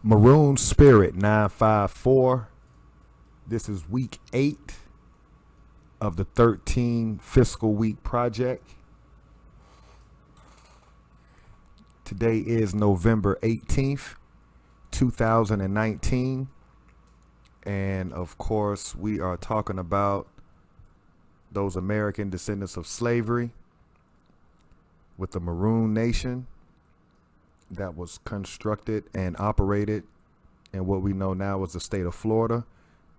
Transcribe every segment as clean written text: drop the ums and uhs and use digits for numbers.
Maroon Spirit 954. This is week 8 of the 13 fiscal week project. Today is November 18th, 2019. And of course, we are talking about those American descendants of slavery with the Maroon Nation that was constructed and operated in what we know now as the state of Florida.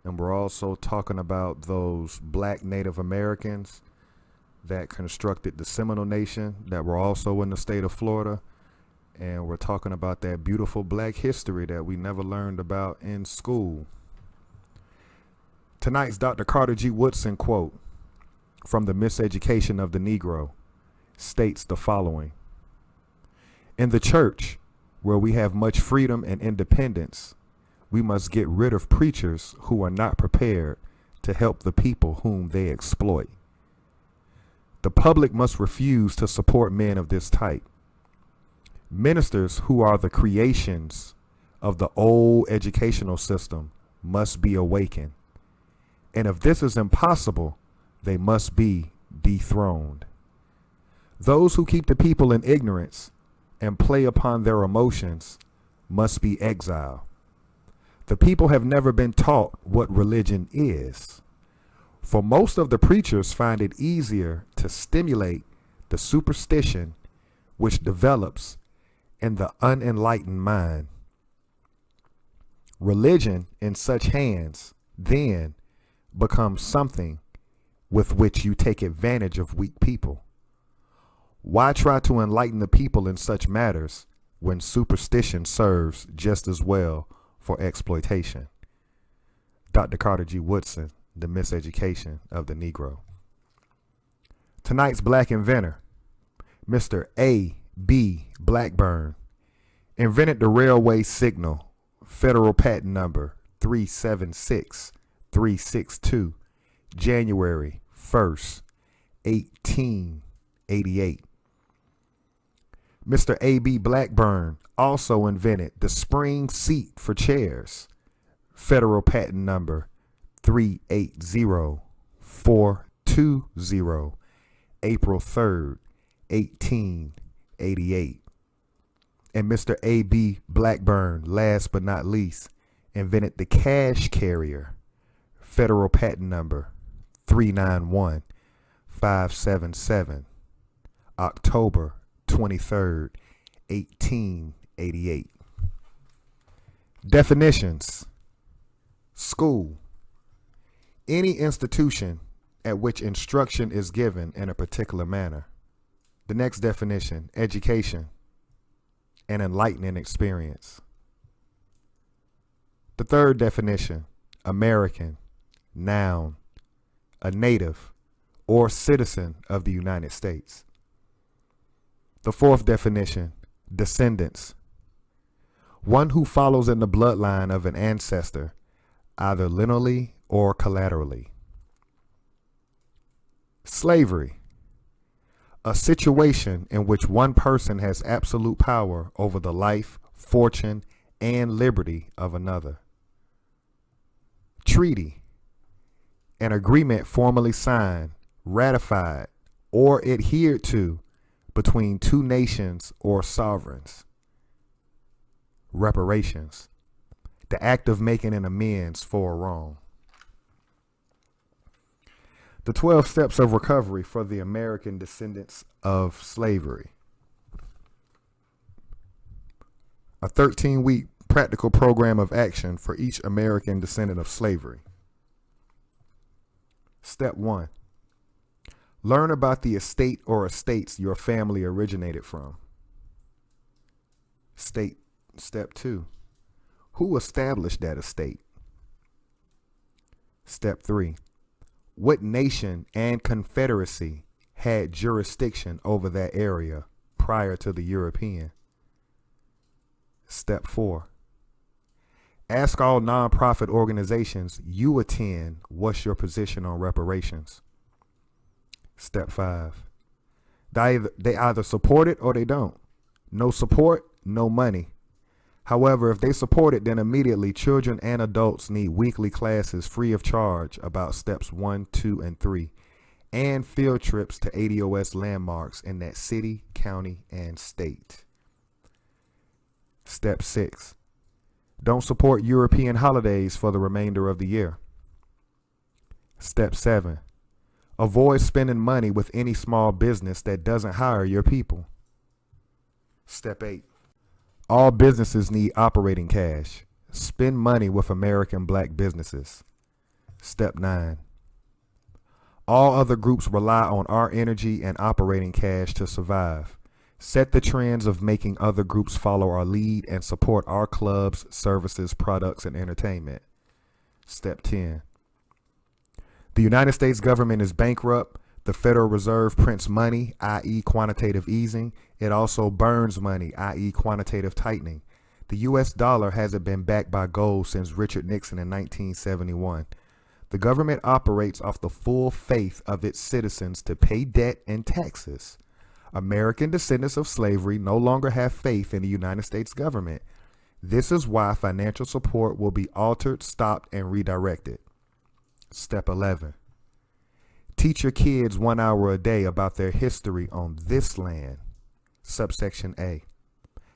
And we're also talking about those black Native Americans that constructed the Seminole Nation that were also in the state of Florida. And we're talking about that beautiful black history that we never learned about in school. Tonight's Dr. Carter G. Woodson quote from The Miseducation of the Negro states the following: "In the church, where we have much freedom and independence, we must get rid of preachers who are not prepared to help the people whom they exploit. The public must refuse to support men of this type. Ministers who are the creations of the old educational system must be awakened. And if this is impossible, they must be dethroned. Those who keep the people in ignorance and play upon their emotions must be exiled. The people have never been taught what religion is. For most of the preachers find it easier to stimulate the superstition which develops in the unenlightened mind. Religion in such hands then becomes something with which you take advantage of weak people. Why try to enlighten the people in such matters when superstition serves just as well for exploitation?" Dr. Carter G. Woodson, The Miseducation of the Negro. Tonight's black inventor, Mr. A.B. Blackburn, invented the railway signal, federal patent number 376362, January 1st, 1888. Mr. A.B. Blackburn also invented the spring seat for chairs, federal patent number 380420, April 3rd, 1888. And Mr. A.B. Blackburn, last but not least, invented the cash carrier, federal patent number 391577, October 23rd, 1888. Definitions: school, any institution at which instruction is given in a particular manner. The next definition: education, an enlightening experience. The third definition: American, noun, a native or citizen of the United States. The fourth definition: descendants, one who follows in the bloodline of an ancestor, either lineally or collaterally. Slavery, a situation in which one person has absolute power over the life, fortune, and liberty of another. Treaty, an agreement formally signed, ratified, or adhered to between two nations or sovereigns. Reparations, the act of making an amends for a wrong. The 12 steps of recovery for the American descendants of slavery. A 13-week practical program of action for each American descendant of slavery. Step 1. Learn about the estate or estates your family originated from. Step 2. Who established that estate? Step 3. What nation and confederacy had jurisdiction over that area prior to the European? Step 4. Ask all nonprofit organizations you attend what's your position on reparations. Step 5. They either support it or they don't. No support, no money. However, if they support it, then immediately children and adults need weekly classes free of charge about steps 1, 2, and 3, and field trips to ADOS landmarks in that city, county, and state. Step 6. Don't support European holidays for the remainder of the year. Step 7. Avoid spending money with any small business that doesn't hire your people. Step 8. All businesses need operating cash. Spend money with American black businesses. Step 9. All other groups rely on our energy and operating cash to survive. Set the trends of making other groups follow our lead and support our clubs, services, products, and entertainment. Step 10. The United States government is bankrupt. The Federal Reserve prints money, i.e. quantitative easing. It also burns money, i.e. quantitative tightening. The U.S. dollar hasn't been backed by gold since Richard Nixon in 1971. The government operates off the full faith of its citizens to pay debt and taxes. American descendants of slavery no longer have faith in the United States government. This is why financial support will be altered, stopped, and redirected. Step 11. Teach your kids 1 hour a day about their history on this land. Subsection A.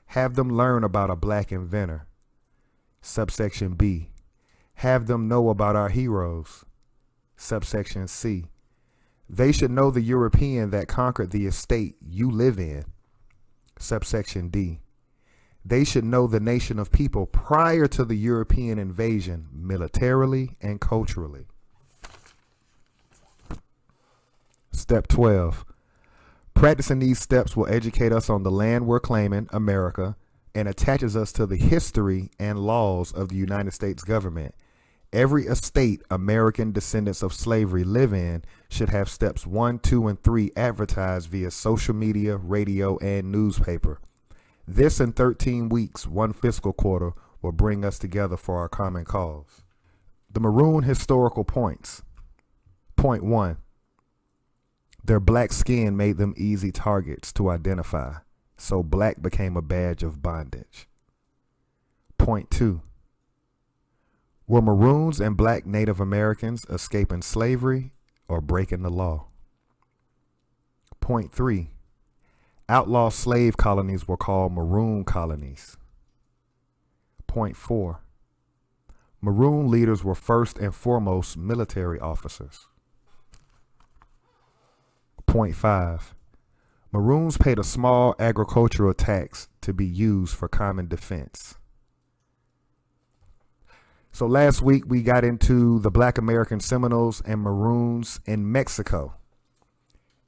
Have them learn about a black inventor. Subsection B. Have them know about our heroes. Subsection C. They should know the European that conquered the estate you live in. Subsection D. They should know the nation of people prior to the European invasion, militarily and culturally. Step 12. Practicing these steps will educate us on the land we're claiming, America, and attaches us to the history and laws of the United States government. Every estate American descendants of slavery live in should have steps 1, 2, and 3 advertised via social media, radio, and newspaper. This in 13 weeks, 1 fiscal quarter, will bring us together for our common cause. The Maroon historical points. Point 1. Their black skin made them easy targets to identify, so black became a badge of bondage. Point 2. Were Maroons and black Native Americans escaping slavery or breaking the law? Point 3. Outlaw slave colonies were called Maroon colonies. Point 4. Maroon leaders were first and foremost military officers. Point 5. Maroons paid a small agricultural tax to be used for common defense. So last week we got into the Black American Seminoles and Maroons in Mexico.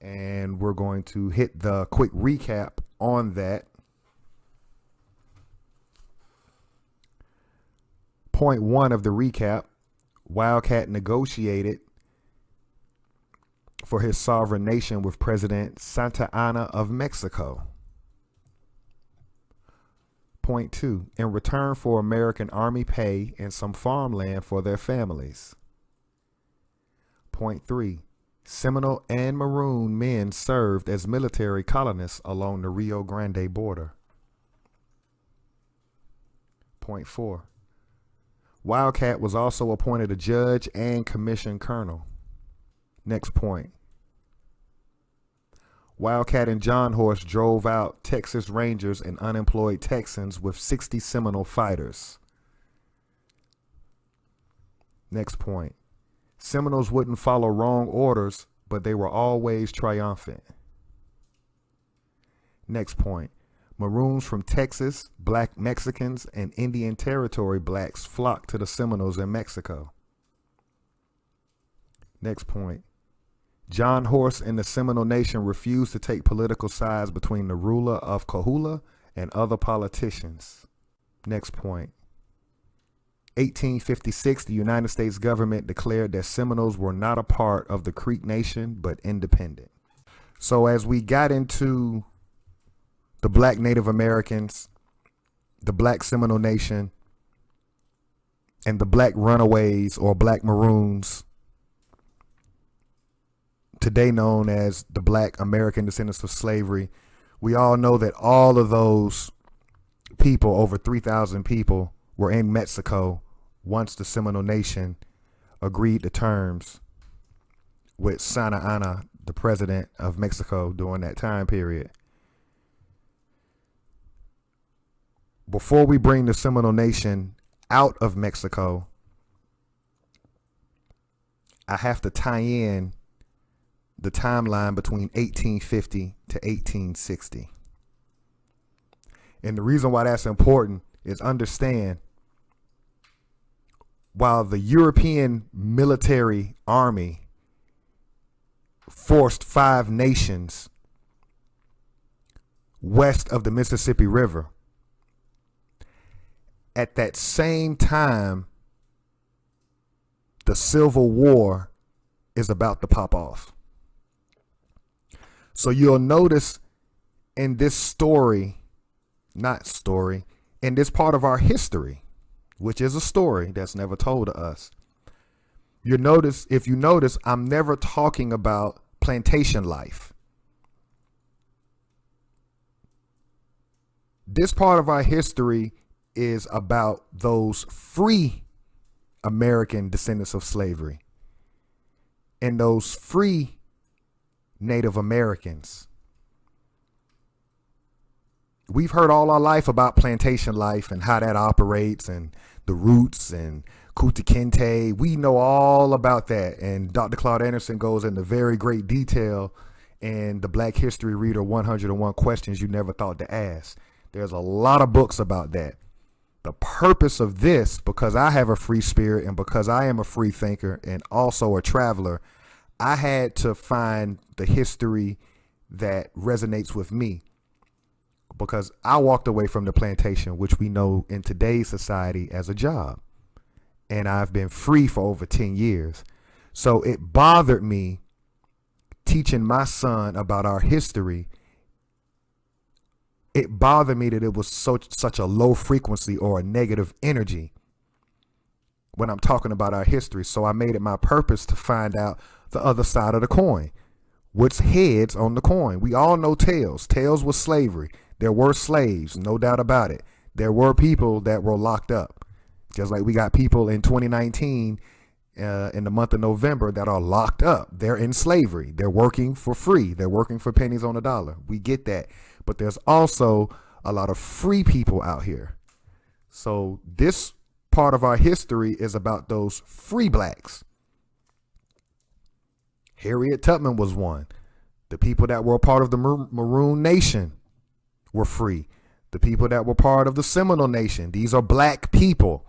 And we're going to hit the quick recap on that. Point 1 of the recap, Wildcat negotiated for his sovereign nation with President Santa Anna of Mexico. Point 2, in return for American Army pay and some farmland for their families. Point 3, Seminole and Maroon men served as military colonists along the Rio Grande border. Point 4, Wildcat was also appointed a judge and commissioned colonel. Next point. Wildcat and John Horse drove out Texas Rangers and unemployed Texans with 60 Seminole fighters. Next point. Seminoles wouldn't follow wrong orders, but they were always triumphant. Next point. Maroons from Texas, black Mexicans, and Indian Territory blacks flocked to the Seminoles in Mexico. Next point. John Horse and the Seminole Nation refused to take political sides between the ruler of Coahuila and other politicians. Next point. 1856, the United States government declared that Seminoles were not a part of the Creek Nation, but independent. So as we got into the black Native Americans, the black Seminole Nation, and the black runaways or black Maroons, today known as the Black American descendants of slavery, we all know that all of those people, over 3,000 people, were in Mexico once the Seminole Nation agreed to terms with Santa Anna, the president of Mexico during that time period. Before we bring the Seminole Nation out of Mexico, I have to tie in the timeline between 1850 to 1860. And the reason why that's important is understand, while the European military army forced 5 nations west of the Mississippi River, at that same time, the Civil War is about to pop off. So you'll notice in this story, in this part of our history, which is a story that's never told to us, if you notice, I'm never talking about plantation life. This part of our history is about those free American descendants of slavery and those free Native Americans. We've heard all our life about plantation life and how that operates and the roots and Kunta Kinte. We know all about that. And Dr. Claude Anderson goes into very great detail in the Black History Reader 101 Questions You Never Thought to Ask. There's a lot of books about that. The purpose of this, because I have a free spirit and because I am a free thinker and also a traveler, I had to find the history that resonates with me, because I walked away from the plantation, which we know in today's society as a job. And I've been free for over 10 years. So it bothered me teaching my son about our history. It bothered me that it was such a low frequency or a negative energy when I'm talking about our history. So I made it my purpose to find out the other side of the coin. What's heads on the coin? We all know tails. Tails was slavery. There were slaves, no doubt about it. There were people that were locked up. Just like we got people in 2019 in the month of November that are locked up. They're in slavery. They're working for free. They're working for pennies on the dollar. We get that. But there's also a lot of free people out here. So this part of our history is about those free blacks. Harriet Tubman was one. The people that were a part of the Maroon Nation were free. The people that were part of the Seminole Nation, these are black people.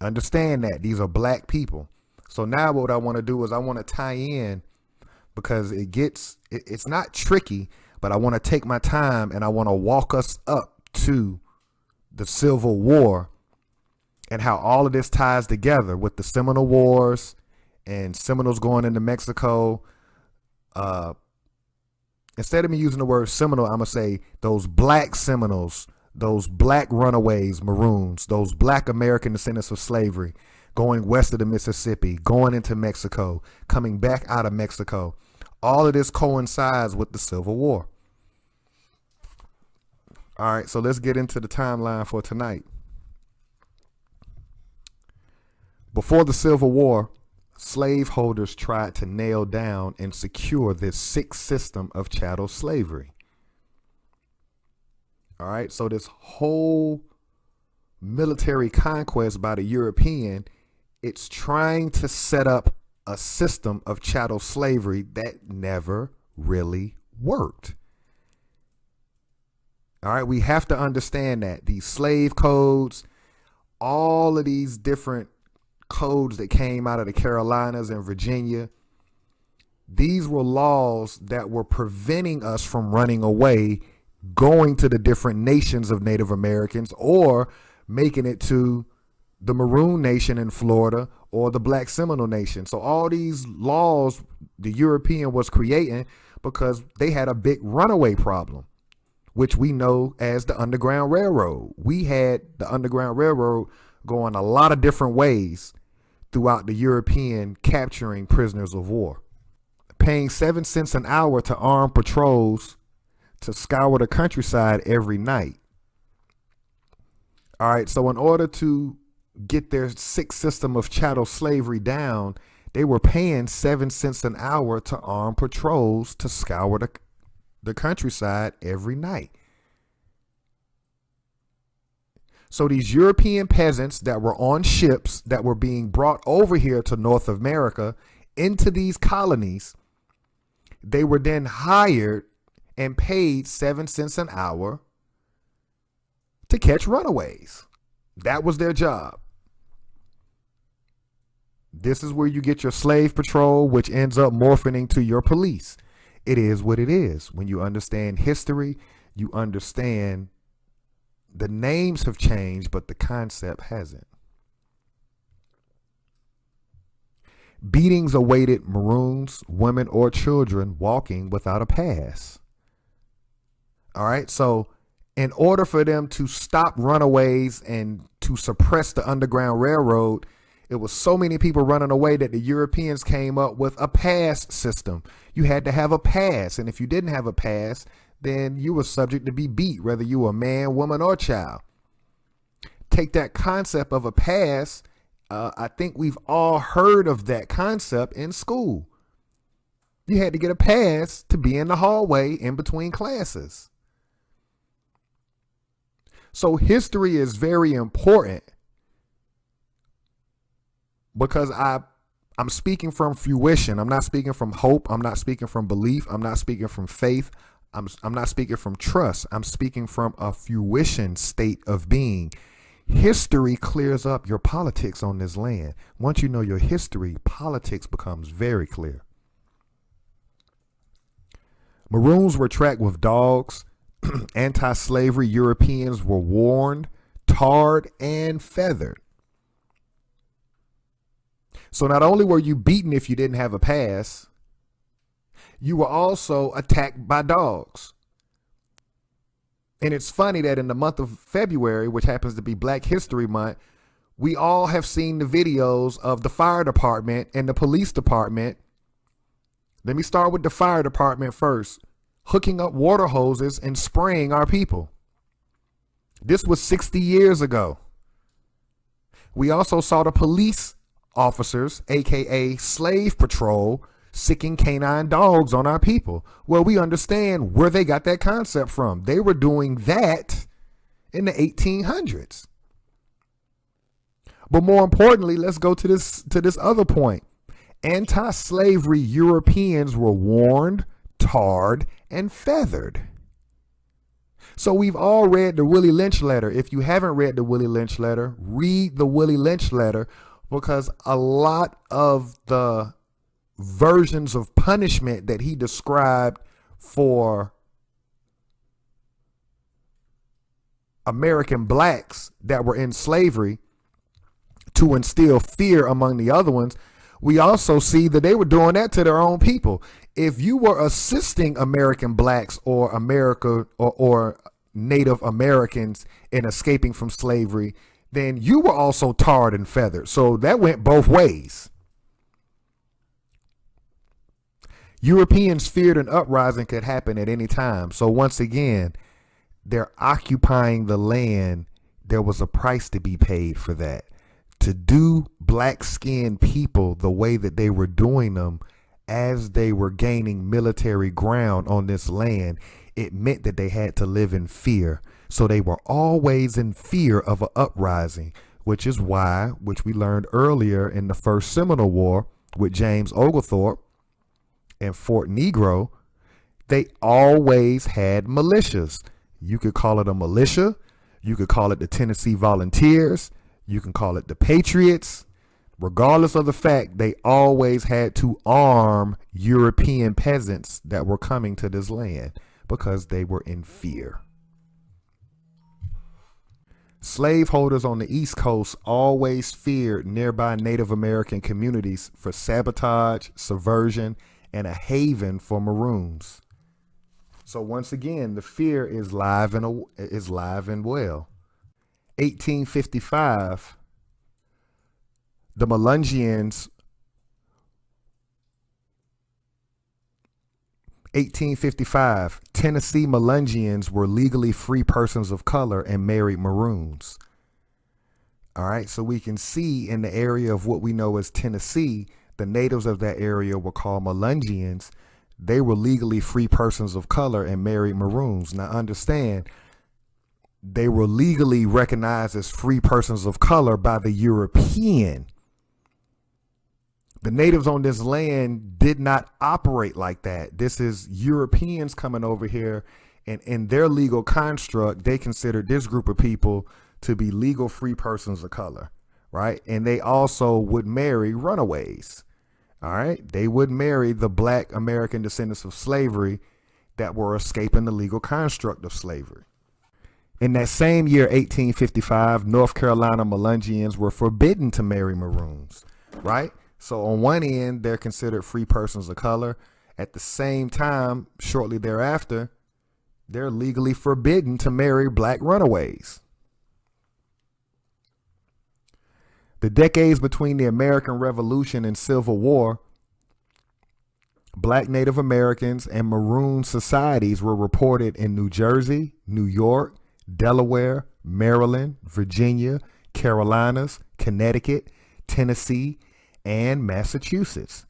Understand that. These are black people. So now what I want to do is I want to tie in, because it's not tricky, but I want to take my time and I want to walk us up to the Civil War and how all of this ties together with the Seminole Wars and Seminoles going into Mexico. Instead of me using the word Seminole, I'm going to say those black Seminoles, those black runaways, Maroons, those black American descendants of slavery, going west of the Mississippi, going into Mexico, coming back out of Mexico. All of this coincides with the Civil War. All right, so let's get into the timeline for tonight. Before the Civil War, slaveholders tried to nail down and secure this sick system of chattel slavery. All right, so this whole military conquest by the European, it's trying to set up a system of chattel slavery that never really worked. All right, we have to understand that these slave codes, all of these different codes that came out of the Carolinas and Virginia, these were laws that were preventing us from running away, going to the different nations of Native Americans, or making it to the Maroon Nation in Florida or the Black Seminole Nation. So all these laws the European was creating because they had a big runaway problem, which we know as the Underground Railroad. We had the Underground Railroad going a lot of different ways throughout the European capturing prisoners of war. Paying 7 cents an hour to arm patrols to scour the countryside every night. All right. So in order to get their sick system of chattel slavery down, they were paying 7 cents an hour to arm patrols to scour the countryside every night. So these European peasants that were on ships that were being brought over here to North America into these colonies, they were then hired and paid 7 cents an hour to catch runaways. That was their job. This is where you get your slave patrol, which ends up morphing into your police. It is what it is. When you understand history, you understand the names have changed, but the concept hasn't. Beatings awaited Maroons, women, or children walking without a pass. All right, so in order for them to stop runaways and to suppress the Underground Railroad, it was so many people running away that the Europeans came up with a pass system. You had to have a pass, and if you didn't have a pass, then you were subject to be beat, whether you were a man, woman, or child. Take that concept of a pass. I think we've all heard of that concept in school. You had to get a pass to be in the hallway in between classes. So history is very important because I'm speaking from fruition. I'm not speaking from hope. I'm not speaking from belief. I'm not speaking from faith. I'm not speaking from trust. I'm speaking from a fruition state of being. History clears up your politics on this land. Once you know your history, politics becomes very clear. Maroons were tracked with dogs. Anti-slavery Europeans were warned, tarred, and feathered. So not only were you beaten if you didn't have a pass, you were also attacked by dogs. And it's funny that in the month of February, which happens to be Black History Month, we all have seen the videos of the fire department and the police department. Let me start with the fire department first, hooking up water hoses and spraying our people. This was 60 years ago. We also saw the police officers, aka slave patrol, sicking canine dogs on our people. Well, we understand where they got that concept from. They were doing that in the 1800s. But more importantly, let's go to this other point. Anti-slavery Europeans were warned, tarred, and feathered. So we've all read the Willie Lynch letter. If you haven't read the Willie Lynch letter, read the Willie Lynch letter, because a lot of the versions of punishment that he described for American blacks that were in slavery to instill fear among the other ones, we also see that they were doing that to their own people. If you were assisting American blacks or America or Native Americans in escaping from slavery, then you were also tarred and feathered. So that went both ways. Europeans feared an uprising could happen at any time. So once again, they're occupying the land. There was a price to be paid for that. To do black-skinned people the way that they were doing them as they were gaining military ground on this land, it meant that they had to live in fear. So they were always in fear of an uprising, which is why, which we learned earlier in the First Seminole War with James Oglethorpe and Fort Negro, they always had militias. You could call it a militia. You could call it the Tennessee Volunteers. You can call it the Patriots. Regardless of the fact, they always had to arm European peasants that were coming to this land because they were in fear. Slaveholders on the East Coast always feared nearby Native American communities for sabotage, subversion, and a haven for Maroons. So once again, the fear is live and well. 1855, the Melungeons. 1855, Tennessee Melungeons were legally free persons of color and married Maroons. All right, so we can see in the area of what we know as Tennessee, the natives of that area were called Melungeons. They were legally free persons of color and married Maroons. Now understand, they were legally recognized as free persons of color by the European. The natives on this land did not operate like that. This is Europeans coming over here, and in their legal construct, they considered this group of people to be legal free persons of color, right? And they also would marry runaways, all right? They would marry the black American descendants of slavery that were escaping the legal construct of slavery. In that same year, 1855, North Carolina Melungeons were forbidden to marry Maroons, right? So on one end, they're considered free persons of color. At the same time, shortly thereafter, they're legally forbidden to marry black runaways. The decades between the American Revolution and Civil War, black Native Americans and Maroon societies were reported in New Jersey, New York, Delaware, Maryland, Virginia, Carolinas, Connecticut, Tennessee, and Massachusetts.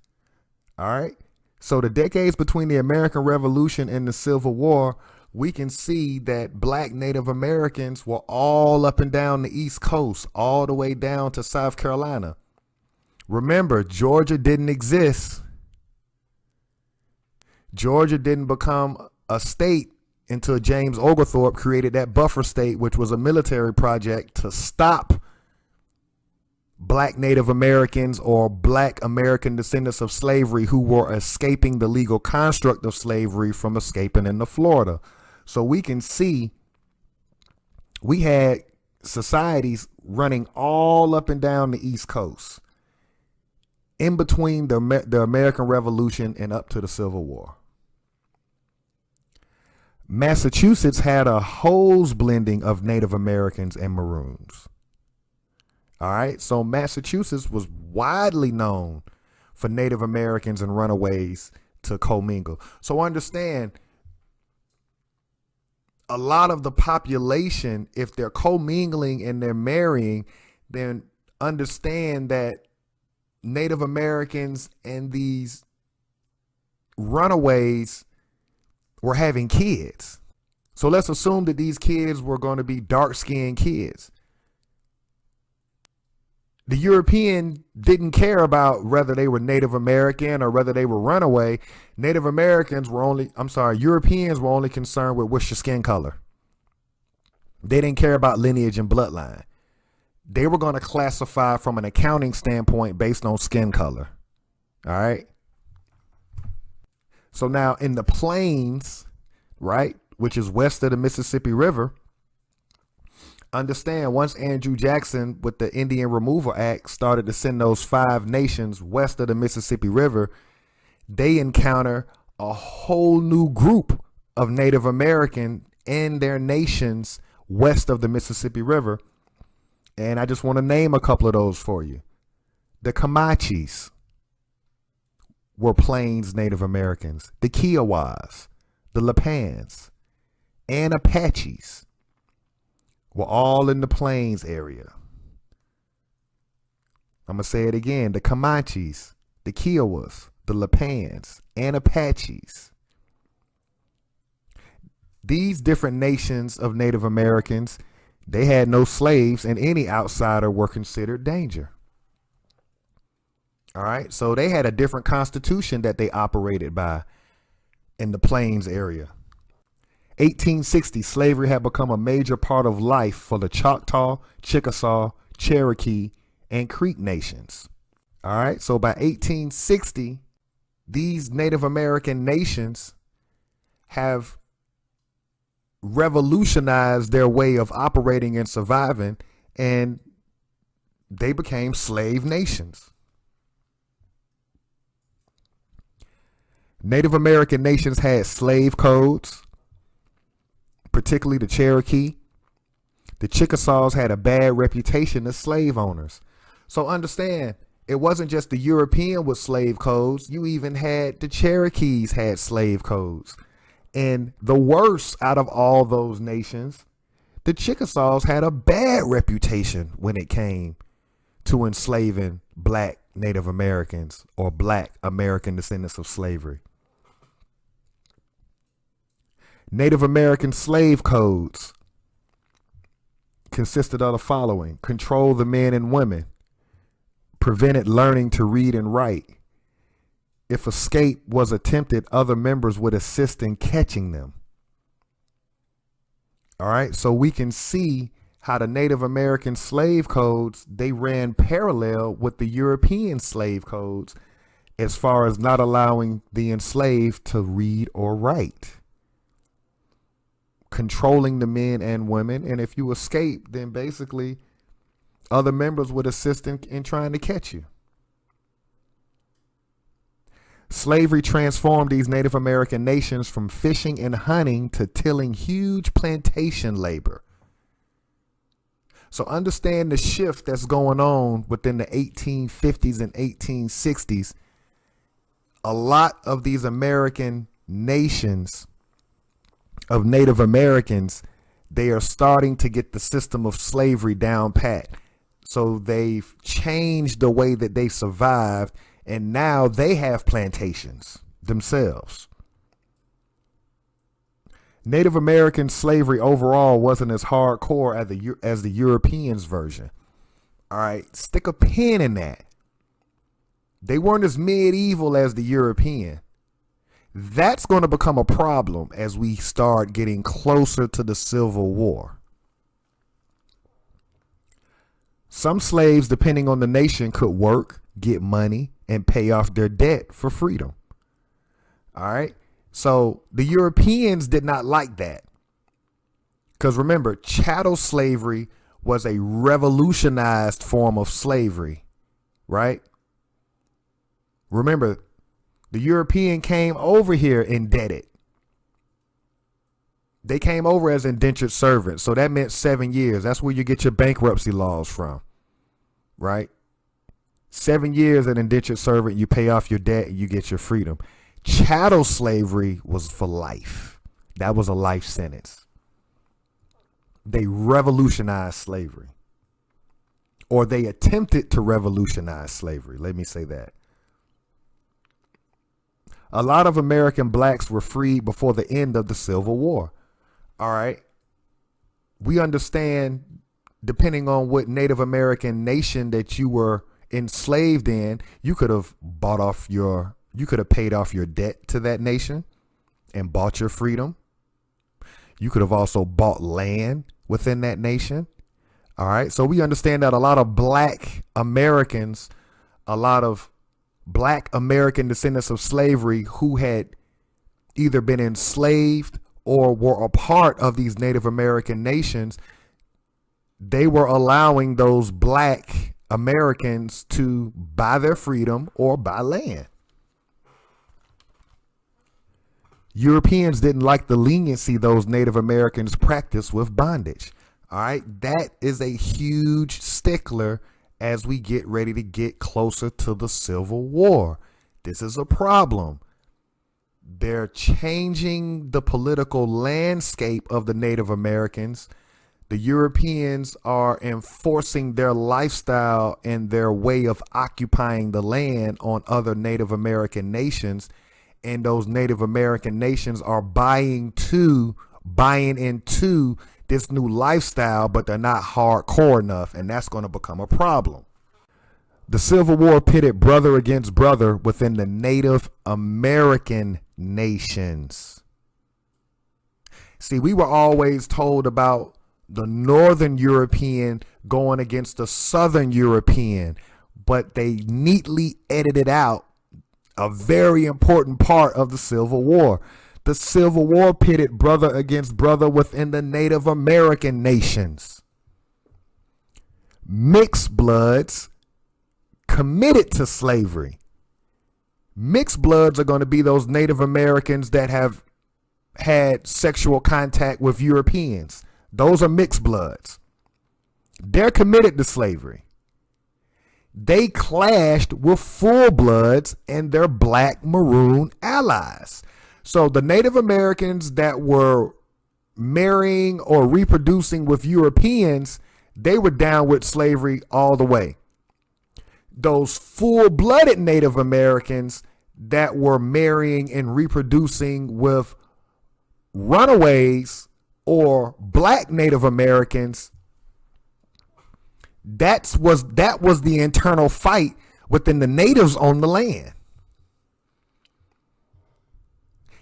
All right. So the decades between the American Revolution and the Civil War, we can see that black Native Americans were all up and down the East Coast, all the way down to South Carolina. Remember, Georgia didn't exist. Georgia didn't become a state until James Oglethorpe created that buffer state, which was a military project to stop black Native Americans or black American descendants of slavery who were escaping the legal construct of slavery from escaping into Florida. So we can see we had societies running all up and down the East Coast in between the American Revolution and up to the Civil War. Massachusetts had a hose blending of Native Americans and Maroons. All right, so Massachusetts was widely known for Native Americans and runaways to commingle. So understand, a lot of the population, if they're commingling and they're marrying, then understand that Native Americans and these runaways were having kids. So let's assume that these kids were going to be dark-skinned kids. The European didn't care about whether they were Native American or whether they were runaway. Europeans were only concerned with what's your skin color. They didn't care about lineage and bloodline. They were going to classify from an accounting standpoint based on skin color. All right. So now in the plains, right, which is west of the Mississippi River, understand, once Andrew Jackson with the Indian Removal Act started to send those 5 nations west of the Mississippi River, they encounter a whole new group of Native American and their nations west of the Mississippi River. And I just want to name a couple of those for you. The Comanches were Plains Native Americans. The Kiowas, the Lapans, and Apaches were all in the Plains area. I'm going to say it again. The Comanches, the Kiowas, the Lapans, and Apaches. These different nations of Native Americans, they had no slaves, and any outsider were considered danger. All right. So they had a different constitution that they operated by in the Plains area. 1860, slavery had become a major part of life for the Choctaw, Chickasaw, Cherokee, and Creek nations. All right. So by 1860, these Native American nations have revolutionized their way of operating and surviving, and they became slave nations. Native American nations had slave codes, particularly the Cherokee. The Chickasaws had a bad reputation as slave owners. So understand, it wasn't just the European with slave codes. You even had the Cherokees had slave codes. And the worst out of all those nations, The Chickasaws had a bad reputation when it came to enslaving black Native Americans or black American descendants of slavery. Native American slave codes consisted of the following: control the men and women, prevented learning to read and write. If escape was attempted, other members would assist in catching them. All right, so we can see how the Native American slave codes, they ran parallel with the European slave codes as far as not allowing the enslaved to read or write. Controlling the men and women, and if you escape, then basically other members would assist in trying to catch you. Slavery transformed these Native American nations from fishing and hunting to tilling huge plantation labor. So understand the shift that's going on within the 1850s and 1860s. A lot of these American nations of Native Americans, they are starting to get the system of slavery down pat. So they've changed the way that they survived, and now they have plantations themselves. Native American slavery overall wasn't as hardcore as the Europeans' version. All right, stick a pin in that. They weren't as medieval as the European. That's going to become a problem as we start getting closer to the Civil War. Some slaves, depending on the nation, could work, get money, and pay off their debt for freedom. All right. So the Europeans did not like that. Because remember, chattel slavery was a revolutionized form of slavery, right? Remember, the European came over here indebted. They came over as indentured servants. So that meant 7 years. That's where you get your bankruptcy laws from, right? 7 years an indentured servant, you pay off your debt and you get your freedom. Chattel slavery was for life. That was a life sentence. They revolutionized slavery, or they attempted to revolutionize slavery. Let me say that. A lot of American blacks were freed before the end of the Civil War. All right. We understand, depending on what Native American nation that you were enslaved in, you could have paid off your debt to that nation and bought your freedom. You could have also bought land within that nation. All right. So we understand that a lot of black Americans, a lot of black American descendants of slavery who had either been enslaved or were a part of these Native American nations, they were allowing those black Americans to buy their freedom or buy land. Europeans didn't like the leniency those Native Americans practiced with bondage. All right. That is a huge stickler as we get ready to get closer to the Civil War. This is a problem. They're changing the political landscape of the Native Americans. The Europeans are enforcing their lifestyle and their way of occupying the land on other Native American nations. And those Native American nations are buying into this new lifestyle, but they're not hardcore enough, and that's going to become a problem. The Civil War pitted brother against brother within the Native American nations. See, we were always told about the Northern European going against the Southern European, but they neatly edited out a very important part of the Civil War. The Civil War pitted brother against brother within the Native American nations. Mixed bloods committed to slavery. Mixed bloods are going to be those Native Americans that have had sexual contact with Europeans. Those are mixed bloods. They're committed to slavery. They clashed with full bloods and their black maroon allies. So the Native Americans that were marrying or reproducing with Europeans, they were down with slavery all the way. Those full-blooded Native Americans that were marrying and reproducing with runaways or black Native Americans, that was the internal fight within the natives on the land.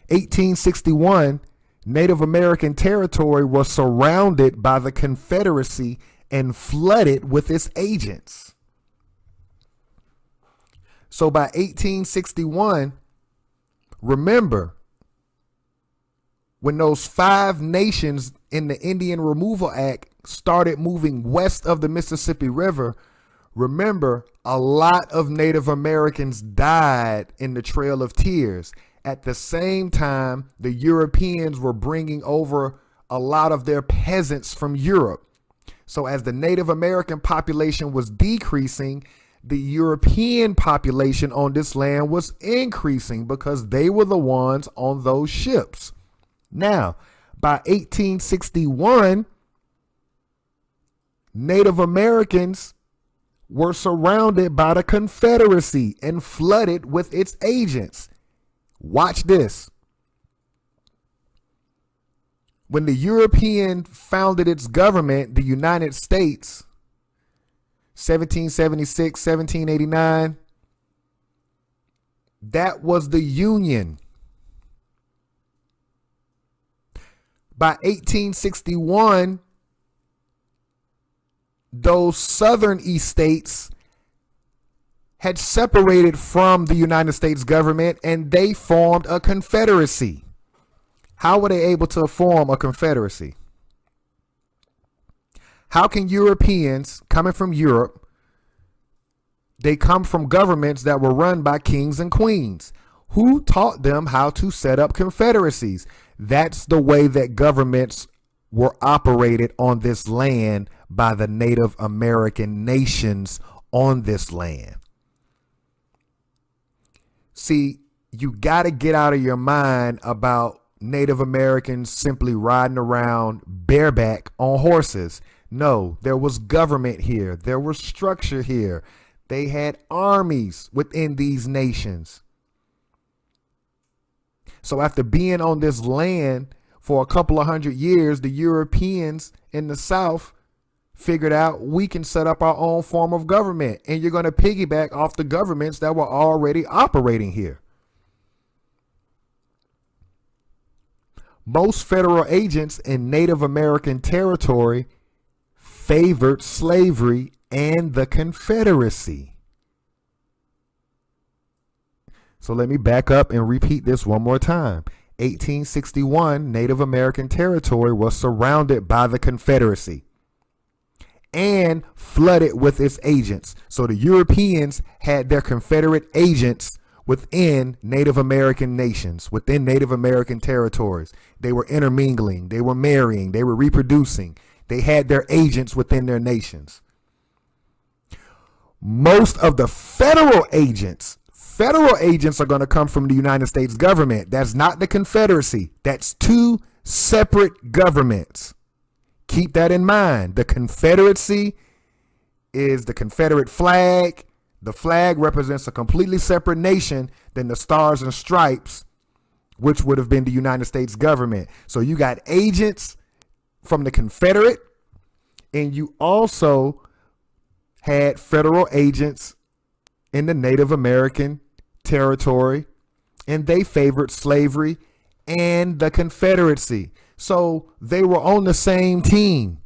1861, Native American territory was surrounded by the Confederacy and flooded with its agents. So by 1861, remember, when those 5 nations in the Indian Removal Act started moving west of the Mississippi River, remember, a lot of Native Americans died in the Trail of Tears. At the same time, the Europeans were bringing over a lot of their peasants from Europe. So as the Native American population was decreasing, the European population on this land was increasing because they were the ones on those ships. Now, by 1861, Native Americans were surrounded by the Confederacy and flooded with its agents. Watch this. When the European founded its government, the United States, 1776, 1789, that was the Union. By 1861, those southern estates had separated from the United States government and they formed a confederacy. How were they able to form a confederacy? How can Europeans coming from Europe, they come from governments that were run by kings and queens? Who taught them how to set up confederacies? That's the way that governments were operated on this land by the Native American nations on this land. See, you got to get out of your mind about Native Americans simply riding around bareback on horses. No, there was government here. There was structure here. They had armies within these nations. So after being on this land for a couple of 100 years, the Europeans in the South figured out we can set up our own form of government, and you're going to piggyback off the governments that were already operating here. Most federal agents in Native American territory favored slavery and the Confederacy. So let me back up and repeat this one more time. 1861, Native American territory was surrounded by the Confederacy and flooded with its agents. So the Europeans had their Confederate agents within Native American nations, within Native American territories. They were intermingling, they were marrying, they were reproducing. They had their agents within their nations. Most of the federal agents are going to come from the United States government. That's not the Confederacy. That's 2 separate governments. Keep that in mind. The Confederacy is the Confederate flag. The flag represents a completely separate nation than the Stars and Stripes, which would have been the United States government. So you got agents from the Confederate, and you also had federal agents in the Native American territory, and they favored slavery and the Confederacy. So they were on the same team.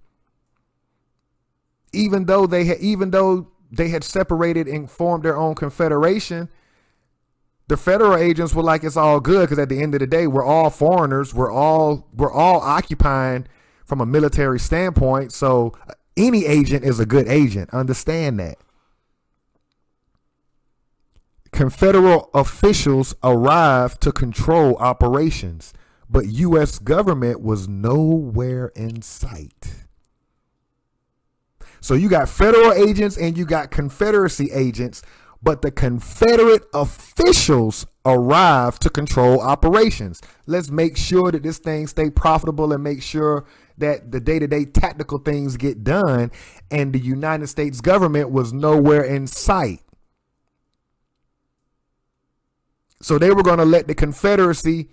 Even though they had separated and formed their own confederation, the federal agents were like, it's all good, because at the end of the day, we're all foreigners. We're all occupying from a military standpoint. So any agent is a good agent. Understand that. Confederate officials arrived to control operations, but U.S. government was nowhere in sight. So you got federal agents and you got Confederacy agents, but the Confederate officials arrived to control operations. Let's make sure that this thing stay profitable and make sure that the day-to-day tactical things get done. And the United States government was nowhere in sight. So they were going to let the Confederacy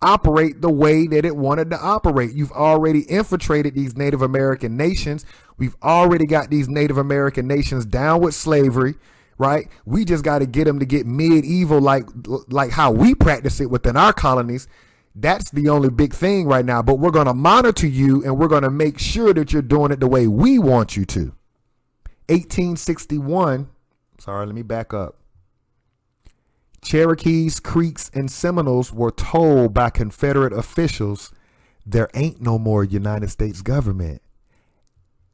operate the way that it wanted to operate. You've already infiltrated these Native American nations. We've already got these Native American nations down with slavery, right? We just got to get them to get medieval like how we practice it within our colonies. That's the only big thing right now. But we're going to monitor you and we're going to make sure that you're doing it the way we want you to. 1861. Sorry, let me back up. Cherokees, Creeks, and Seminoles were told by Confederate officials, there ain't no more United States government.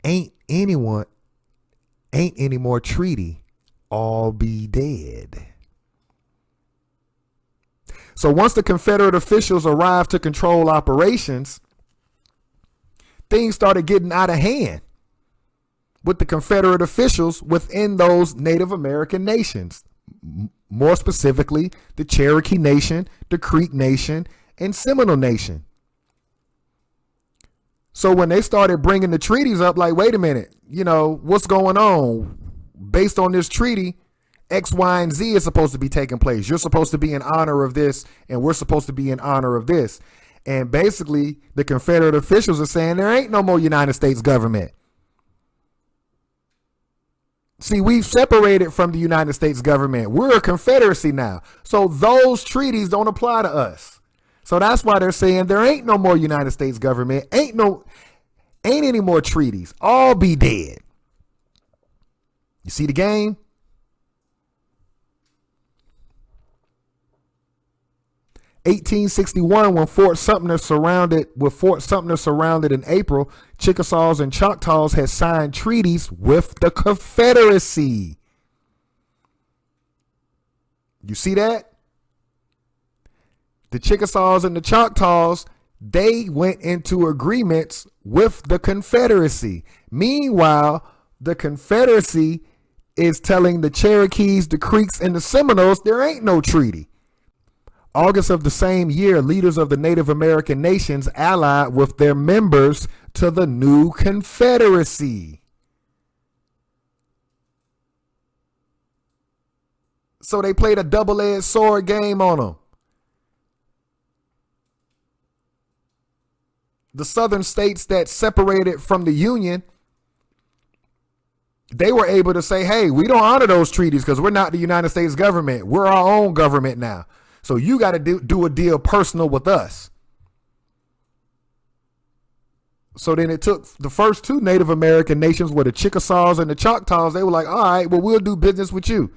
Ain't any more treaty. All be dead. So once the Confederate officials arrived to control operations, things started getting out of hand with the Confederate officials within those Native American nations. More specifically, the Cherokee Nation, the Creek Nation, and Seminole Nation. So when they started bringing the treaties up, like, wait a minute, what's going on? Based on this treaty, X, Y, and Z is supposed to be taking place. You're supposed to be in honor of this, and we're supposed to be in honor of this. And basically, the Confederate officials are saying there ain't no more United States government. See, we've separated from the United States government. We're a confederacy now. So those treaties don't apply to us. So that's why they're saying there ain't no more United States government. Ain't any more treaties. All be dead. You see the game? (1861) when Fort Sumter surrounded in April, Chickasaws and Choctaws had signed treaties with the Confederacy. You see that? The Chickasaws and the Choctaws, they went into agreements with the Confederacy. Meanwhile, the Confederacy is telling the Cherokees, the Creeks, and the Seminoles there ain't no treaty. August of the same year, leaders of the Native American nations allied with their members to the new Confederacy. So they played a double-edged sword game on them. The southern states that separated from the Union, they were able to say, hey, we don't honor those treaties because we're not the United States government. We're our own government now. So you got to do a deal personal with us. So then it took the first two Native American nations were the Chickasaws and the Choctaws. They were like, all right, well, we'll do business with you.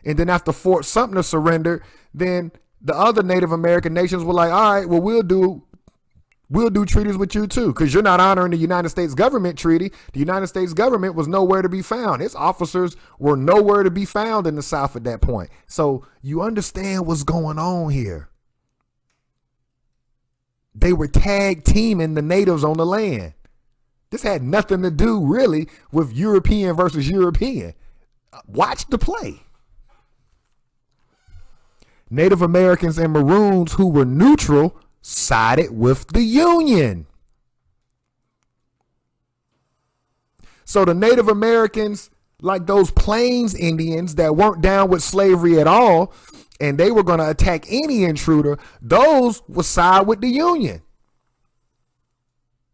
And then after Fort Sumter surrendered, then the other Native American nations were like, all right, well, we'll do treaties with you too, because you're not honoring the United States government treaty. The United States government was nowhere to be found. Its officers were nowhere to be found in the South at that point. So you understand what's going on here. They were tag teaming the natives on the land. This had nothing to do really with European versus European. Watch the play. Native Americans and Maroons who were neutral sided with the Union. So the Native Americans, like those Plains Indians that weren't down with slavery at all, and they were going to attack any intruder, those would side with the Union.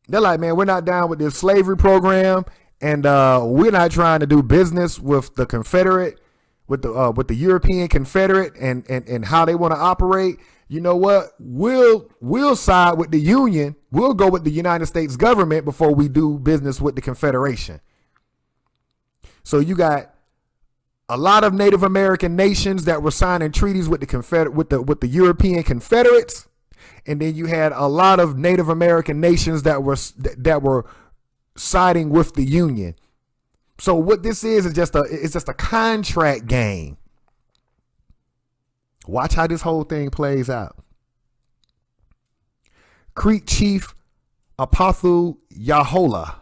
They're like, man, we're not down with this slavery program, and we're not trying to do business with the Confederate, with the European Confederate and how they want to operate. You know what? We'll side with the Union. We'll go with the United States government before we do business with the Confederation. So you got a lot of Native American nations that were signing treaties with the European Confederates, and then you had a lot of Native American nations that were siding with the Union. So what this is just a contract game. Watch how this whole thing plays out. Creek Chief Apathu Yahola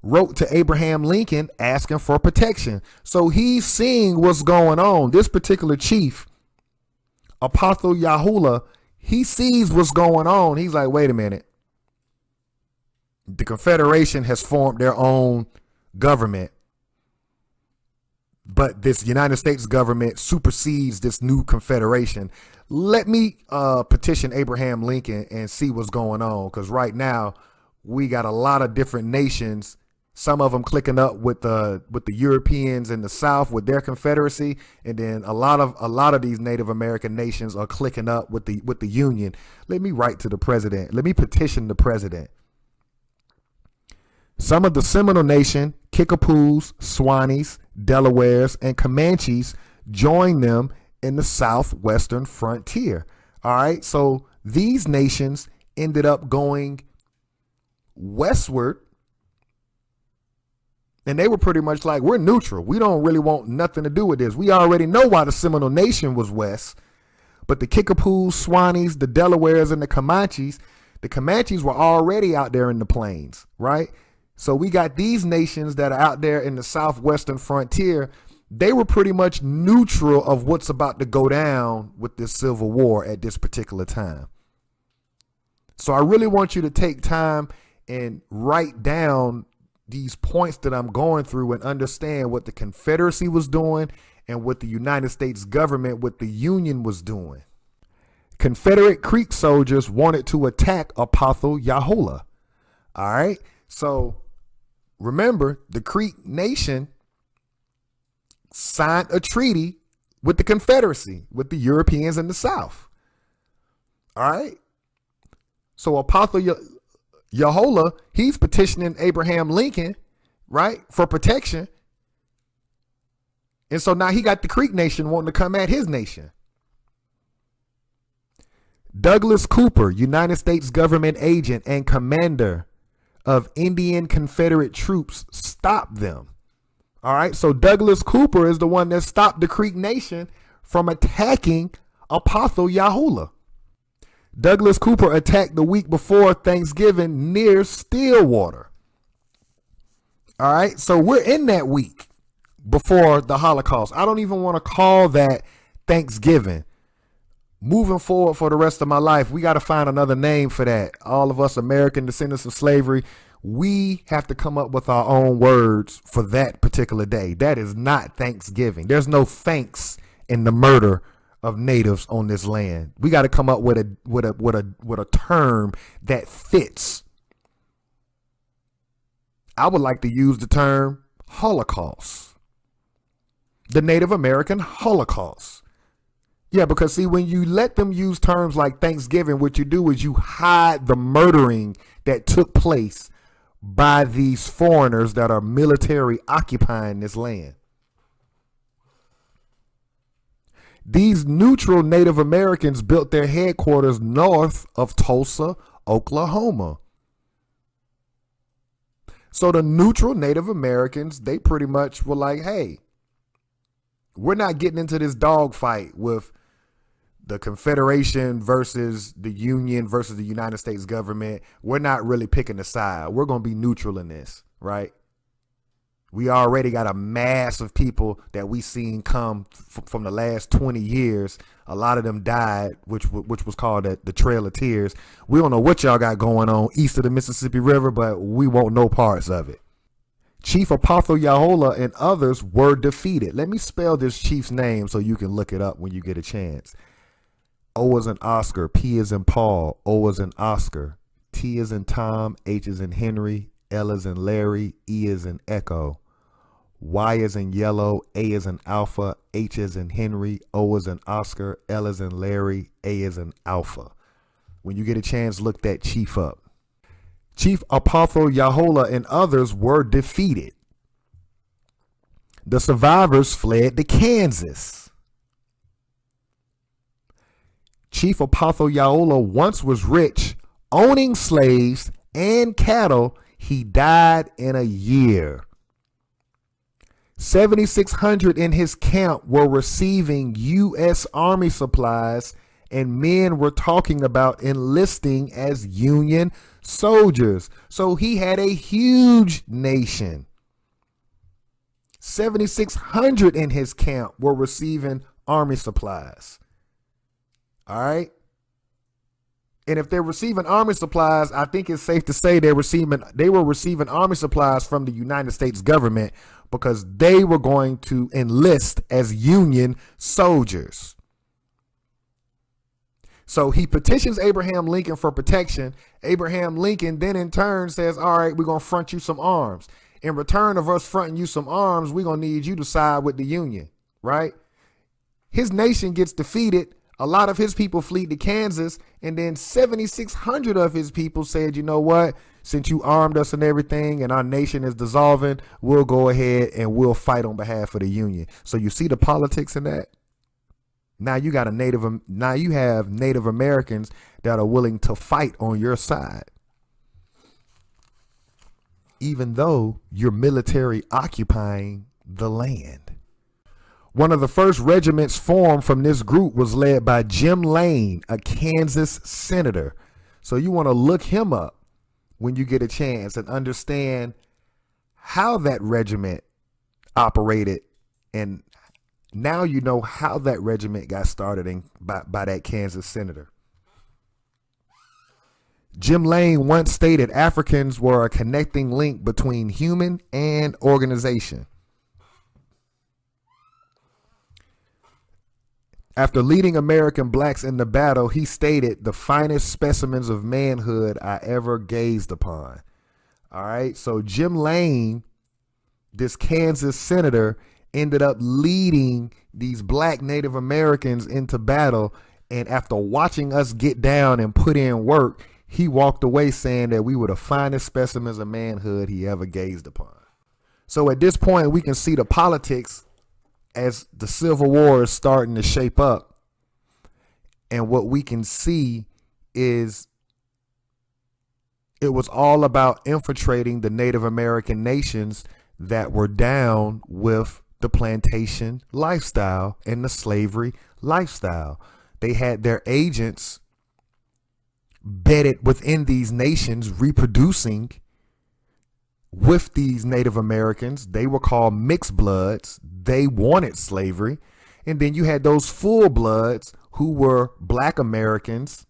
wrote to Abraham Lincoln asking for protection. So he's seeing what's going on. This particular chief Apostle Yahuwah, he sees what's going on. He's like, wait a minute. The Confederation has formed their own government, but this United States government supersedes this new Confederation. Let me petition Abraham Lincoln and see what's going on, because right now we got a lot of different nations. Some of them clicking up with the Europeans in the South with their Confederacy, and then a lot of these Native American nations are clicking up with the Union. Let me write to the president. Let me petition the president. Some of the Seminole Nation, Kickapoos, Swannies, Delawares, and Comanches joined them in the southwestern frontier. All right, so these nations ended up going westward, and they were pretty much like, we're neutral. We don't really want nothing to do with this. We already know why the Seminole Nation was west, but the Kickapoos, Swannies, the Delawares, and the Comanches were already out there in the plains, right? So we got these nations that are out there in the southwestern frontier. They were pretty much neutral of what's about to go down with this civil war at this particular time. So I really want you to take time and write down these points that I'm going through and understand what the Confederacy was doing and what the United States government, what the Union was doing. Confederate Creek soldiers wanted to attack Apostle Yahuwah. All right. So remember, the Creek Nation signed a treaty with the Confederacy, with the Europeans in the South. All right. So Apostle Yahuwah, he's petitioning Abraham Lincoln, right, for protection. And so now he got the Creek Nation wanting to come at his nation. Douglas Cooper, United States government agent and commander of Indian Confederate troops, stopped them. All right, so Douglas Cooper is the one that stopped the Creek Nation from attacking Apostle Yahuwah. Douglas Cooper attacked the week before Thanksgiving near Stillwater. All right, so we're in that week before the Holocaust. I don't even want to call that Thanksgiving. Moving forward for the rest of my life, we got to find another name for that. All of us American descendants of slavery, we have to come up with our own words for that particular day. That is not Thanksgiving. There's no thanks in the murder of natives on this land. We got to come up with a term that fits. I would like to use the term Holocaust. The Native American Holocaust. Yeah, because see, when you let them use terms like Thanksgiving, what you do is you hide the murdering that took place by these foreigners that are military occupying this land. These neutral Native Americans built their headquarters north of Tulsa, Oklahoma. So the neutral Native Americans, they pretty much were like, hey, we're not getting into this dogfight with the Confederation versus the Union versus the United States government. We're not really picking a side. We're going to be neutral in this, right? We already got a mass of people that we seen come from the last 20 years. A lot of them died, which was called the Trail of Tears. We don't know what y'all got going on east of the Mississippi River, but we want no parts of it. Chief Apostle Yahuwah and others were defeated. Let me spell this chief's name so you can look it up when you get a chance. O as in Oscar, P as in Paul, O as in Oscar, T as in Tom, H as in Henry, L as in Larry, E as in Echo, Y as in Yellow, A as in Alpha, H as in Henry, O as in Oscar, L as in Larry, A as in Alpha. When you get a chance, look that chief up. Chief Apostle Yahuwah and others were defeated. The survivors fled to Kansas. Chief Apostle Yahuwah once was rich, owning slaves and cattle. He died in a year. 7,600 in his camp were receiving U.S. Army supplies, and men were talking about enlisting as Union soldiers. So he had a huge nation. 7,600 in his camp were receiving Army supplies. All right. And if they're receiving army supplies, I think it's safe to say they were receiving army supplies from the United States government because they were going to enlist as Union soldiers. So he petitions Abraham Lincoln for protection. Abraham Lincoln then in turn says, all right, we're going to front you some arms. In return of us fronting you some arms, we're going to need you to side with the Union, right? His nation gets defeated. A lot of his people flee to Kansas, and then 7,600 of his people said, you know what, since you armed us and everything and our nation is dissolving, we'll go ahead and we'll fight on behalf of the Union. So you see the politics in that? Now you have Native Americans that are willing to fight on your side, even though you're military occupying the land. One of the first regiments formed from this group was led by Jim Lane, a Kansas senator. So you want to look him up when you get a chance and understand how that regiment operated. And now you know how that regiment got started by that Kansas senator. Jim Lane once stated Africans were a connecting link between human and organization. After leading American blacks in the battle, he stated, the finest specimens of manhood I ever gazed upon. All right. So Jim Lane, this Kansas senator, ended up leading these black Native Americans into battle. And after watching us get down and put in work, he walked away saying that we were the finest specimens of manhood he ever gazed upon. So at this point, we can see the politics as the Civil War is starting to shape up. And what we can see is it was all about infiltrating the Native American nations that were down with the plantation lifestyle and the slavery lifestyle. They had their agents bedded within these nations, reproducing with these Native Americans. They were called mixed bloods. They wanted slavery. And then you had those full bloods who were black Americans,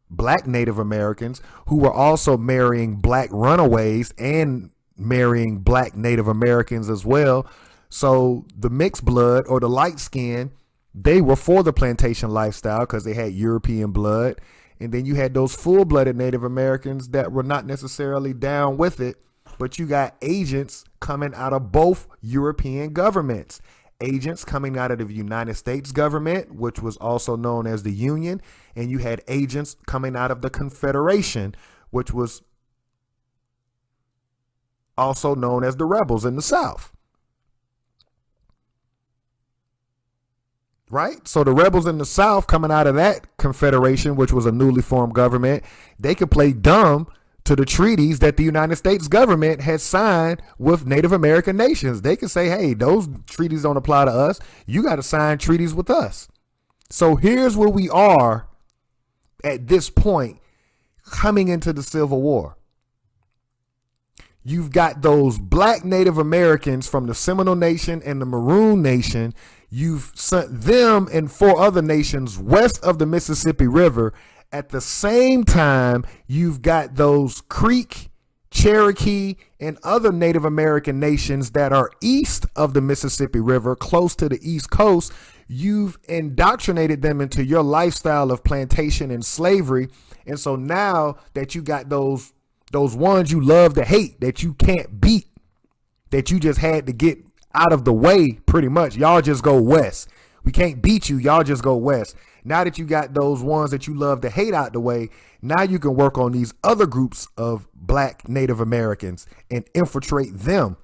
black Native Americans, who were also marrying black runaways and marrying black Native Americans as well. So the mixed blood or the light skin, they were for the plantation lifestyle because they had European blood. And then you had those full-blooded Native Americans that were not necessarily down with it. But you got agents coming out of both European governments, agents coming out of the United States government, which was also known as the Union. And you had agents coming out of the Confederation, which was also known as the rebels in the South. Right? So the rebels in the South coming out of that Confederation, which was a newly formed government, they could play dumb to the treaties that the United States government had signed with Native American nations. They could say, hey, those treaties don't apply to us. You got to sign treaties with us. So here's where we are at this point coming into the Civil War. You've got those black Native Americans from the Seminole Nation and the Maroon Nation. You've sent them and 4 other nations west of the Mississippi River. At the same time, you've got those Creek, Cherokee, and other Native American nations that are east of the Mississippi River, close to the East Coast. You've indoctrinated them into your lifestyle of plantation and slavery. And so now that you got those ones you love to hate, that you can't beat, that you just had to get out of the way, pretty much, y'all just go west. We can't beat you. Y'all just go west. Now that you got those ones that you love to hate out the way, now you can work on these other groups of black Native Americans and infiltrate them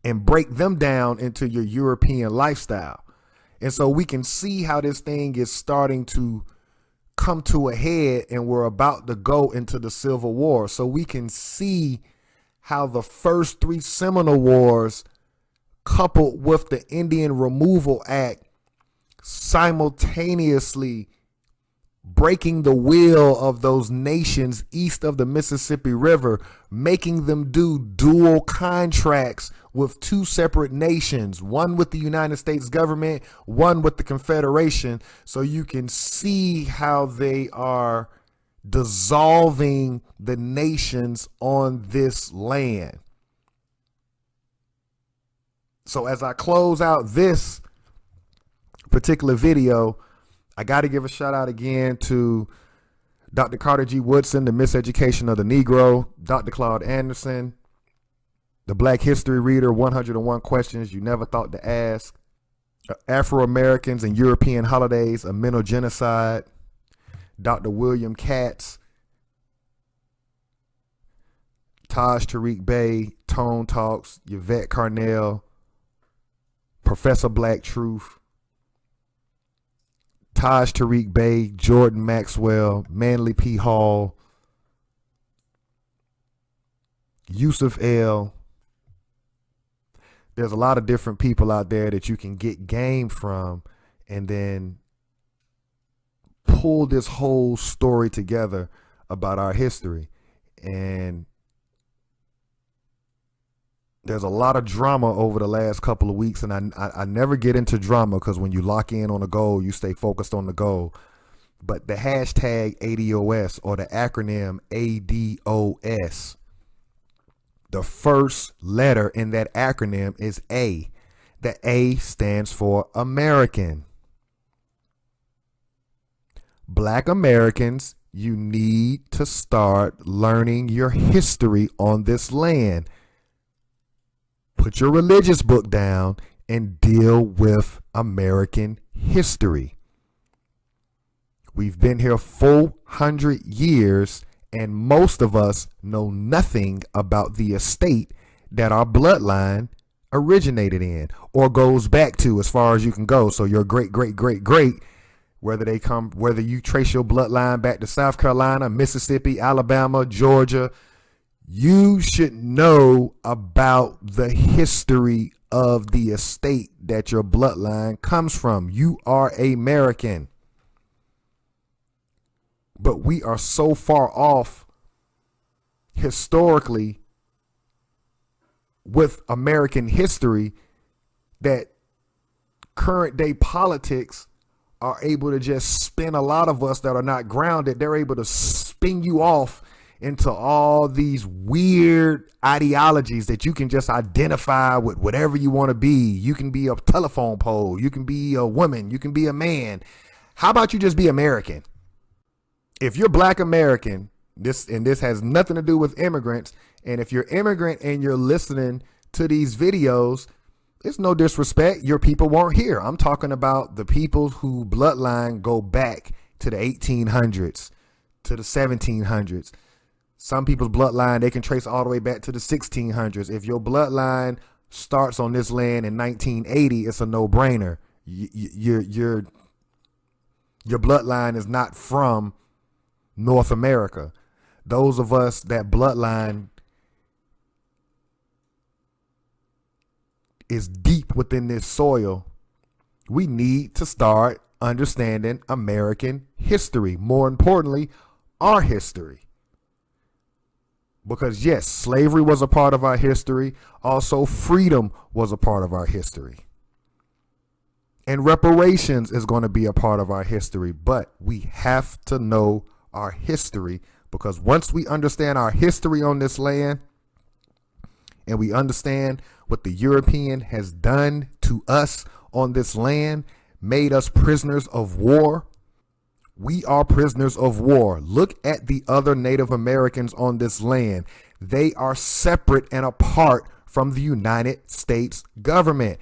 and break them down into your European lifestyle. And so we can see how this thing is starting to come to a head, and we're about to go into the Civil War. So we can see how the first 3 Seminole Wars, coupled with the Indian Removal Act, simultaneously breaking the will of those nations east of the Mississippi River, making them do dual contracts with two separate nations, one with the United States government, one with the Confederation, so you can see how they are dissolving the nations on this land. So as I close out this particular video, I got to give a shout out again to Dr. Carter G. Woodson, The Miseducation of the Negro, Dr. Claude Anderson, The Black History Reader, 101 Questions You Never Thought to Ask, Afro-Americans and European Holidays, A Mental Genocide, Dr. William Katz, Taj Tariq Bey, Tone Talks, Yvette Carnell, Professor Black Truth, Taj Tariq Bey, Jordan Maxwell, Manly P. Hall, Yusuf L. There's a lot of different people out there that you can get game from and then pull this whole story together about our history. And there's a lot of drama over the last couple of weeks, and I never get into drama because when you lock in on a goal, you stay focused on the goal. But the hashtag ADOS, or the acronym ADOS, the first letter in that acronym is A. The A stands for American. Black Americans, you need to start learning your history on this land. Put your religious book down and deal with American history. We've been here 400 years, and most of us know nothing about the estate that our bloodline originated in or goes back to as far as you can go. So your great, great, great, great, whether you trace your bloodline back to South Carolina, Mississippi, Alabama, Georgia, you should know about the history of the estate that your bloodline comes from. You are American. But we are so far off historically with American history that current day politics are able to just spin a lot of us that are not grounded. They're able to spin you off into all these weird ideologies that you can just identify with whatever you want to be. You can be a telephone pole. You can be a woman. You can be a man. How about you just be American? If you're Black American, this has nothing to do with immigrants. And if you're immigrant and you're listening to these videos, it's no disrespect. Your people weren't here. I'm talking about the people who bloodline go back to the 1800s, to the 1700s. Some people's bloodline, they can trace all the way back to the 1600s. If your bloodline starts on this land in 1980, it's a no-brainer. Your bloodline is not from North America. Those of us that bloodline is deep within this soil, we need to start understanding American history. More importantly, our history. Because yes, slavery was a part of our history. Also, freedom was a part of our history. And reparations is going to be a part of our history. But we have to know our history, because once we understand our history on this land and we understand what the European has done to us on this land, made us prisoners of war. We are prisoners of war. Look at the other Native Americans on this land. They are separate and apart from the United States government.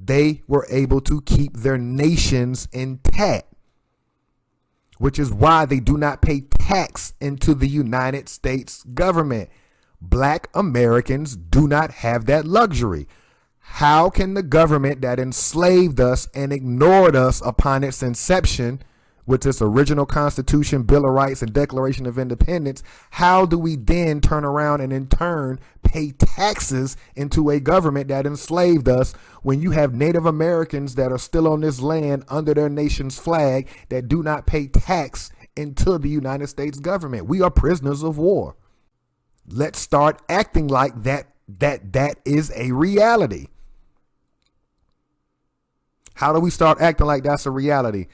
They were able to keep their nations intact, which is why they do not pay tax into the United States government. Black Americans do not have that luxury. How can the government that enslaved us and ignored us upon its inception, with its original Constitution, Bill of Rights, and Declaration of Independence, how do we then turn around and in turn pay pay taxes into a government that enslaved us, when you have Native Americans that are still on this land under their nation's flag that do not pay tax into the United States government? We are prisoners of war. Let's start acting like that is a reality. How do we start acting like that's a reality?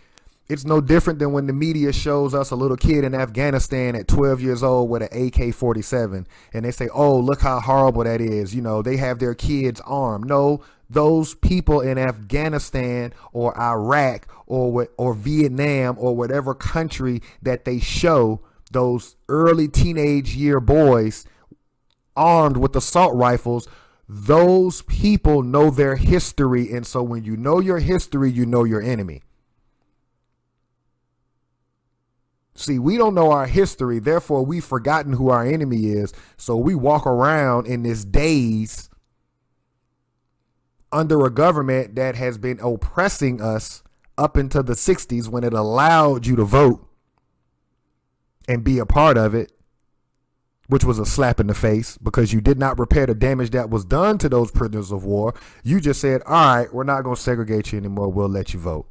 It's no different than when the media shows us a little kid in Afghanistan at 12 years old with an AK-47, and they say, oh, look how horrible that is. You know, they have their kids armed. No, those people in Afghanistan or Iraq or Vietnam or whatever country that they show those early teenage year boys armed with assault rifles, those people know their history. And so when you know your history, you know your enemy. See, we don't know our history, therefore we've forgotten who our enemy is. So we walk around in this daze under a government that has been oppressing us up into the 60s, when it allowed you to vote and be a part of it, which was a slap in the face because you did not repair the damage that was done to those prisoners of war. You just said, all right, we're not going to segregate you anymore. We'll let you vote.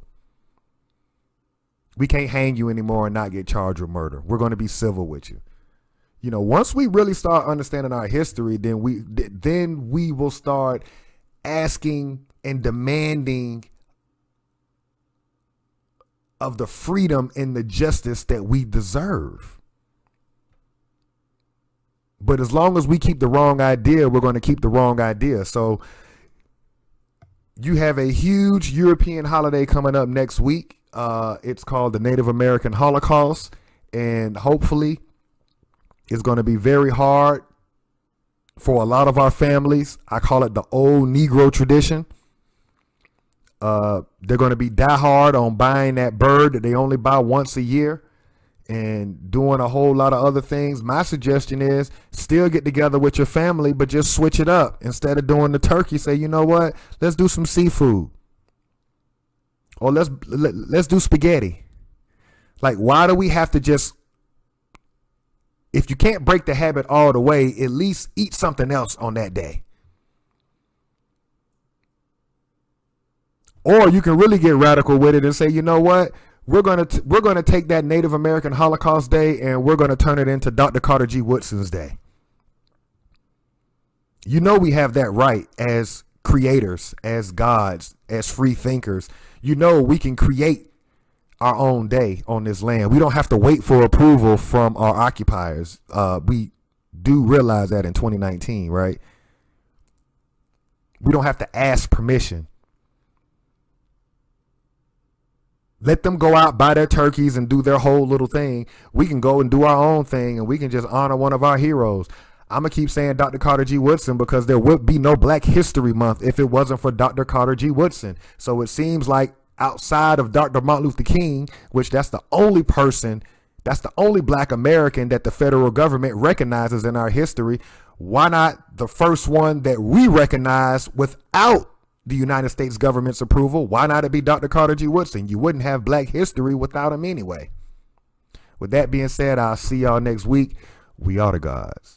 We can't hang you anymore and not get charged with murder. We're going to be civil with you. You know, once we really start understanding our history, then we will start asking and demanding of the freedom and the justice that we deserve. But as long as we keep the wrong idea, we're going to keep the wrong idea. So you have a huge European holiday coming up next week. It's called the Native American Holocaust, and hopefully it's going to be very hard for a lot of our families. I call it the old Negro tradition. They're going to be diehard on buying that bird that they only buy once a year and doing a whole lot of other things. My suggestion is still get together with your family, but just switch it up. Instead of doing the turkey, say, you know what, let's do some seafood. Or let's do spaghetti. Like, why do we have to just, if you can't break the habit all the way, at least eat something else on that day. Or you can really get radical with it and say, you know what, we're gonna take that Native American Holocaust Day and we're gonna turn it into Dr. Carter G. Woodson's Day. You know, we have that right as creators, as gods, as free thinkers. You know, we can create our own day on this land. We don't have to wait for approval from our occupiers. We do realize that in 2019, right? We don't have to ask permission. Let them go out, buy their turkeys and do their whole little thing. We can go and do our own thing, and we can just honor one of our heroes. I'm going to keep saying Dr. Carter G. Woodson because there would be no Black History Month if it wasn't for Dr. Carter G. Woodson. So it seems like outside of Dr. Martin Luther King, which that's the only person, that's the only Black American that the federal government recognizes in our history, why not the first one that we recognize without the United States government's approval? Why not it be Dr. Carter G. Woodson? You wouldn't have Black history without him anyway. With that being said, I'll see y'all next week. We are the gods.